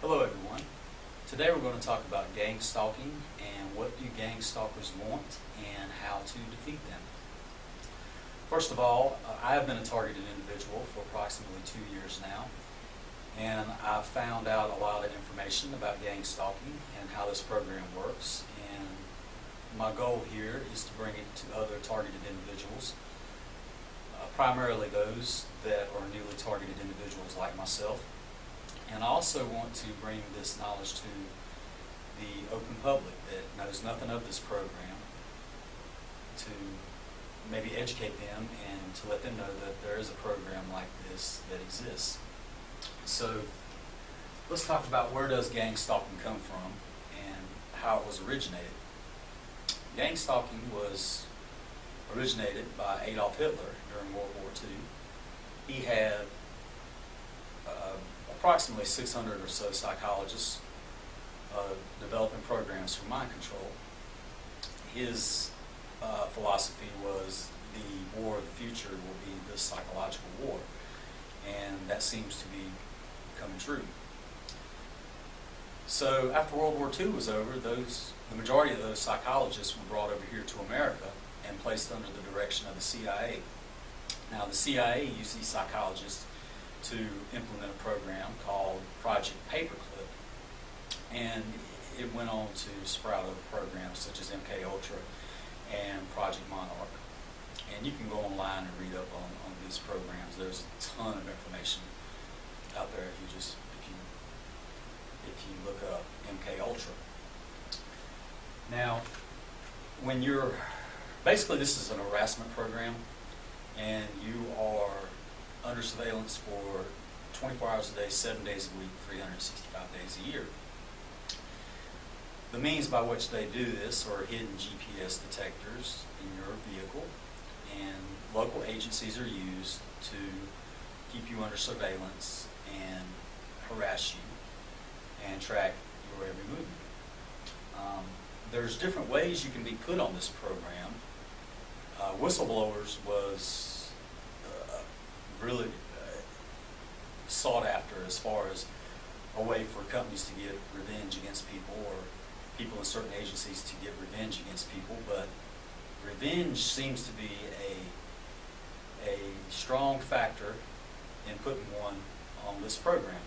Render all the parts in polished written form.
Hello everyone. Today we're going to talk about gang stalking and what do gang stalkers want and how to defeat them. First of all, I have been a targeted individual for approximately 2 years now, and I've found out a lot of information about gang stalking and how this program works, and my goal here is to bring it to other targeted individuals, primarily those that are newly targeted individuals like myself. And I also want to bring this knowledge to the open public that knows nothing of this program, to maybe educate them and to let them know that there is a program like this that exists. So let's talk about where does gang stalking come from and how it was originated. Gang stalking was originated by Adolf Hitler during World War II. He had approximately 600 or so psychologists developing programs for mind control. His philosophy was the war of the future will be the psychological war, and that seems to be coming true. So after World War II was over, the majority of those psychologists were brought over here to America and placed under the direction of the CIA. Now the CIA used these psychologists to implement a program called Project Paperclip, and it went on to sprout other programs such as MK Ultra and Project Monarch. And you can go online and read up on these programs. There's a ton of information out there if you look up MK Ultra. Now, basically this is an harassment program, and you are under surveillance for 24 hours a day, 7 days a week, 365 days a year. The means by which they do this are hidden GPS detectors in your vehicle, and local agencies are used to keep you under surveillance and harass you and track your every movement. There's different ways you can be put on this program. Whistleblowers was really sought after as far as a way for companies to get revenge against people, or people in certain agencies to get revenge against people. But revenge seems to be a strong factor in putting one on this program.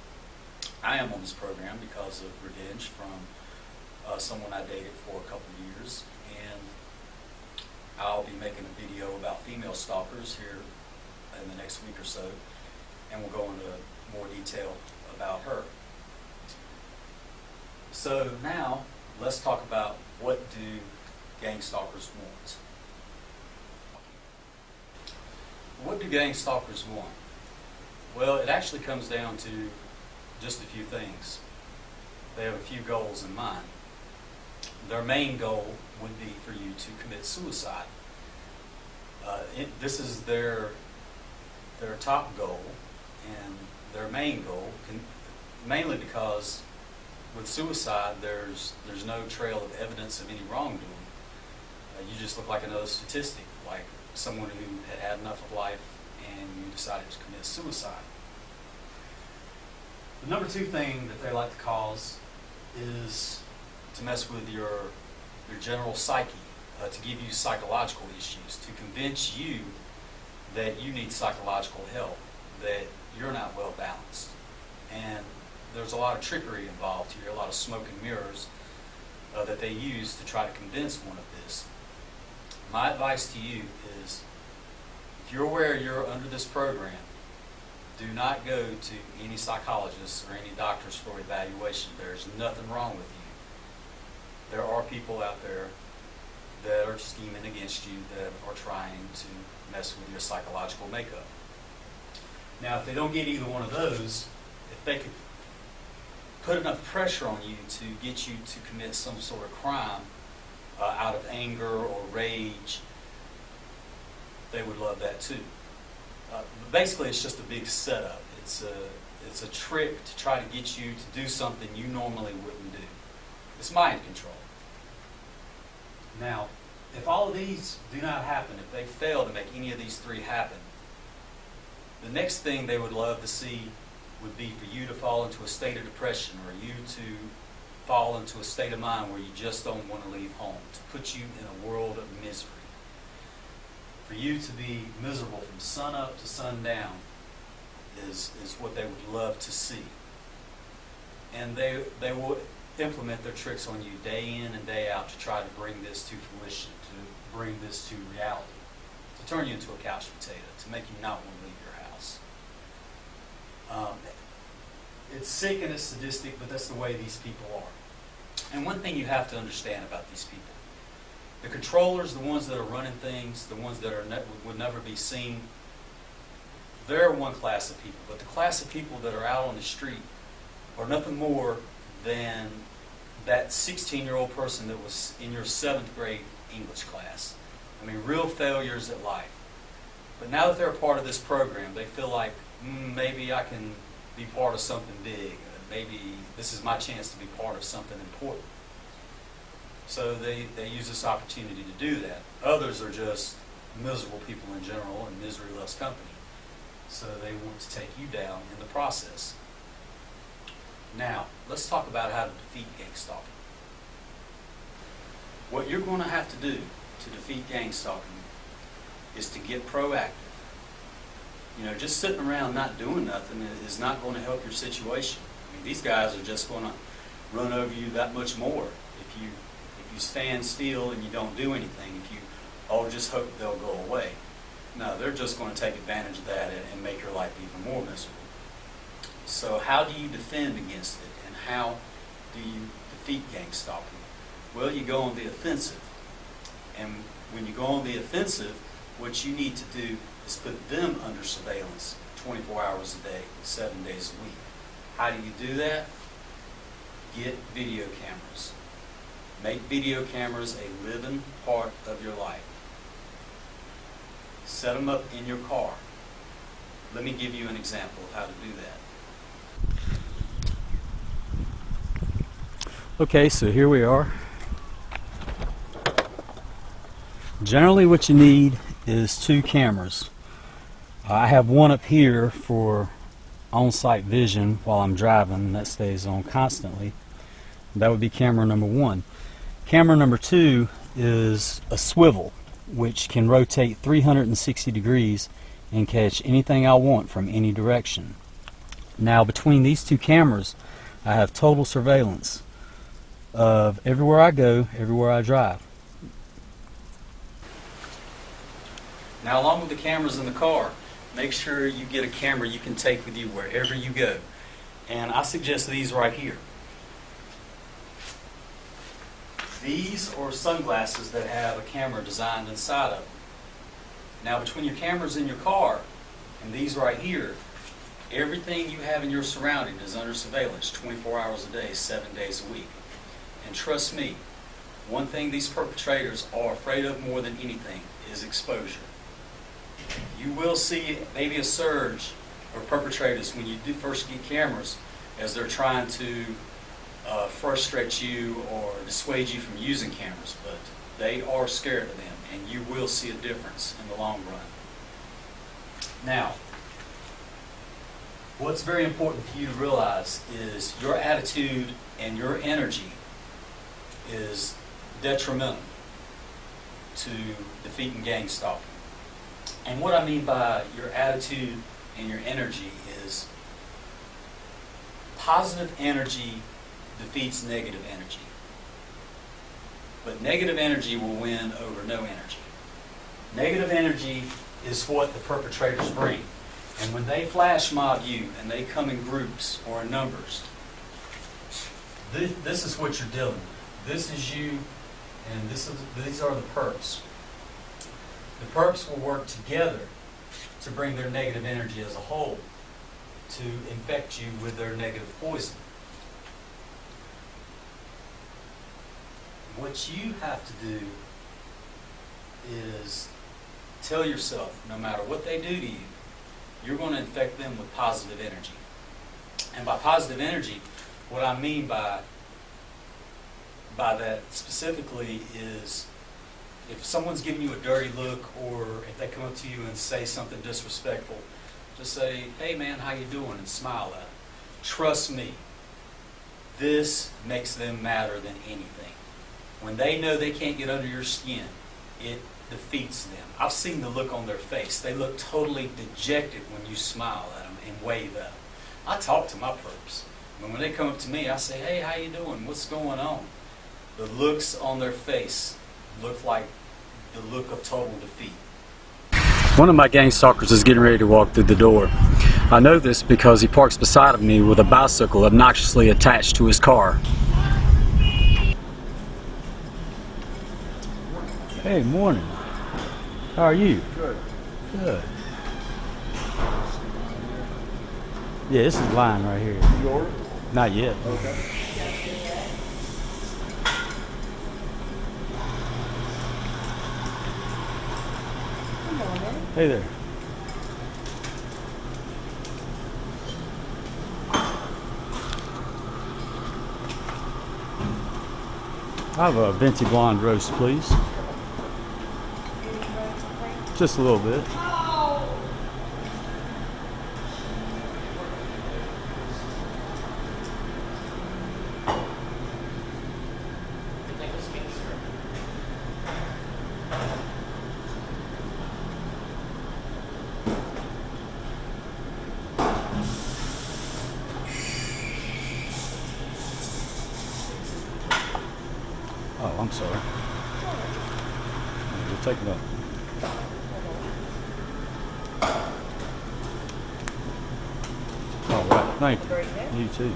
I am on this program because of revenge from someone I dated for a couple of years, and I'll be making a video about female stalkers here in the next week or so, and we'll go into more detail about her. So now let's talk about what do gang stalkers want. What do gang stalkers want? Well, it actually comes down to just a few things. They have a few goals in mind. Their main goal would be for you to commit suicide. This is their top goal and their main goal, mainly because with suicide there's no trail of evidence of any wrongdoing. You just look like another statistic, like someone who had enough of life and you decided to commit suicide. The number two thing that they like to cause is to mess with your general psyche, to give you psychological issues, to convince you that you need psychological help, that you're not well balanced. And there's a lot of trickery involved here, a lot of smoke and mirrors that they use to try to convince one of this. My advice to you is, if you're aware you're under this program, do not go to any psychologists or any doctors for evaluation. There's nothing wrong with you. There are people out there that are scheming against you, that are trying to mess with your psychological makeup. Now, if they don't get either one of those, if they could put enough pressure on you to get you to commit some sort of crime out of anger or rage, they would love that too. Basically, it's just a big setup. It's a trick to try to get you to do something you normally wouldn't do. It's mind control. Now, if all of these do not happen, if they fail to make any of these three happen, the next thing they would love to see would be for you to fall into a state of depression, or you to fall into a state of mind where you just don't want to leave home, to put you in a world of misery. For you to be miserable from sun up to sundown is what they would love to see. And they will implement their tricks on you day in and day out to try to bring this to fruition, to bring this to reality, to turn you into a couch potato, to make you not want to leave your house. It's sick and it's sadistic, but that's the way these people are. And one thing you have to understand about these people, the controllers, the ones that are running things, the ones that would never be seen, they're one class of people. But the class of people that are out on the street are nothing more than that 16-year-old person that was in your 7th grade English class. I mean, real failures at life. But now that they're a part of this program, they feel like, maybe I can be part of something big. Maybe this is my chance to be part of something important. So they use this opportunity to do that. Others are just miserable people in general, and misery loves company. So they want to take you down in the process. Now, let's talk about how to defeat gang stalking. What you're going to have to do to defeat gang stalking is to get proactive. Just sitting around not doing nothing is not going to help your situation. I mean, these guys are just going to run over you that much more if you stand still and you don't do anything. If you just hope they'll go away. No, they're just going to take advantage of that and make your life even more miserable. So how do you defend against it, and how do you defeat gang stalking? Well, you go on the offensive. And when you go on the offensive, what you need to do is put them under surveillance 24 hours a day, 7 days a week. How do you do that? Get video cameras. Make video cameras a living part of your life. Set them up in your car. Let me give you an example of how to do that. Okay, so here we are. Generally what you need is 2 cameras. I have one up here for on-site vision while I'm driving. That stays on constantly. That would be camera number 1. Camera number 2 is a swivel, which can rotate 360 degrees and catch anything I want from any direction. Now, between these 2 cameras, I have total surveillance of everywhere I go, everywhere I drive. Now, along with the cameras in the car, make sure you get a camera you can take with you wherever you go. And I suggest these right here. These are sunglasses that have a camera designed inside of them. Now, between your cameras in your car and these right here, everything you have in your surrounding is under surveillance 24 hours a day, 7 days a week. And trust me, one thing these perpetrators are afraid of more than anything is exposure. You will see maybe a surge of perpetrators when you do first get cameras, as they're trying to frustrate you or dissuade you from using cameras, but they are scared of them, and you will see a difference in the long run. Now, what's very important for you to realize is your attitude and your energy is detrimental to defeating gang stalking. And what I mean by your attitude and your energy is positive energy defeats negative energy. But negative energy will win over no energy. Negative energy is what the perpetrators bring. And when they flash mob you and they come in groups or in numbers, this is what you're dealing with. This is you, and these are the perps. The perps will work together to bring their negative energy as a whole to infect you with their negative poison. What you have to do is tell yourself, no matter what they do to you, you're going to infect them with positive energy. And by positive energy, what I mean by that specifically is if someone's giving you a dirty look, or if they come up to you and say something disrespectful, Just say, hey man, how you doing? And smile at them. Trust me, this makes them madder than anything. When they know they can't get under your skin, it defeats them. I've seen the look on their face. They look totally dejected when you smile at them and wave at them. I talk to my perps. And when they come up to me, I say, hey, how you doing? What's going on? The looks on their face look like the look of total defeat. One of my gang stalkers is getting ready to walk through the door. I know this because he parks beside of me with a bicycle obnoxiously attached to his car. Hey, morning. How are you? Good. Good. Yeah, this is line right here. Yours? Not yet. Okay. Hey there. I have a venti blonde roast, please. Just a little bit. Oh, I'm sorry. We'll take it up. All right, thank you. You too.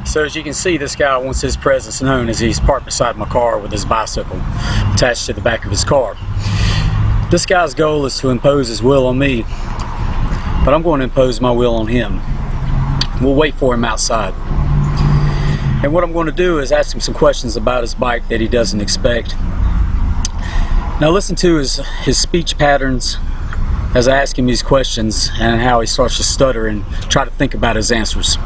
So as you can see, this guy wants his presence known as he's parked beside my car with his bicycle attached to the back of his car. This guy's goal is to impose his will on me, but I'm going to impose my will on him. We'll wait for him outside. And what I'm going to do is ask him some questions about his bike that he doesn't expect. Now listen to his speech patterns as I ask him these questions and how he starts to stutter and try to think about his answers.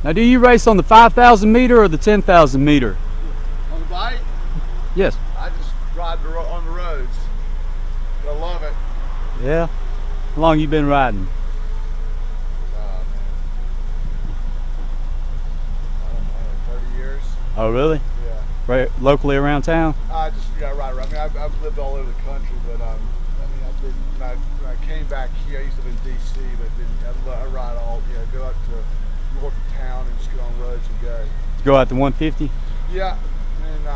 Now, do you race on the 5,000 meter or the 10,000 meter? On the bike? Yes. I just ride on the roads. But I love it. Yeah. How long you been riding? Man. I don't know, like 30 years. Oh, really? Yeah. Right locally around town? I just ride around. I mean, I've lived all over the country, but I mean, I did when I came back here. I used to live in D.C., but I ride all. Go up to north of town and just get on roads and go. Go out to 150? Yeah, and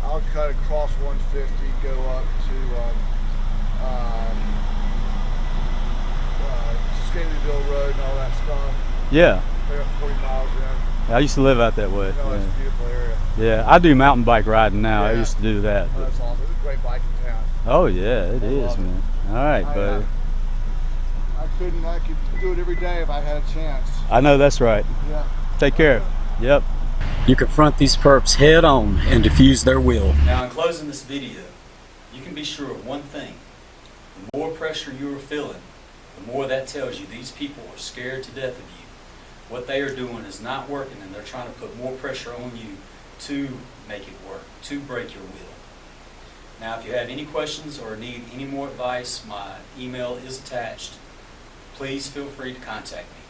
I'll cut across 150, go up to Scalyville Road and all that stuff. Yeah. They're 40 miles in. I used to live out that way. It's a beautiful area. Yeah, I do mountain bike riding now. I Yeah. used to do that. Oh, that's awesome. It's a great bike in town. Oh yeah, it is, love it. man. All right, buddy. I could do it every day if I had a chance. I know that's right. Yeah. Take care. Yep. You confront these perps head on and diffuse their will. Now, in closing this video, you can be sure of one thing. The more pressure you are feeling, the more that tells you these people are scared to death of you. What they are doing is not working, and they're trying to put more pressure on you to make it work, to break your will. Now, if you have any questions or need any more advice, my email is attached. Please feel free to contact me.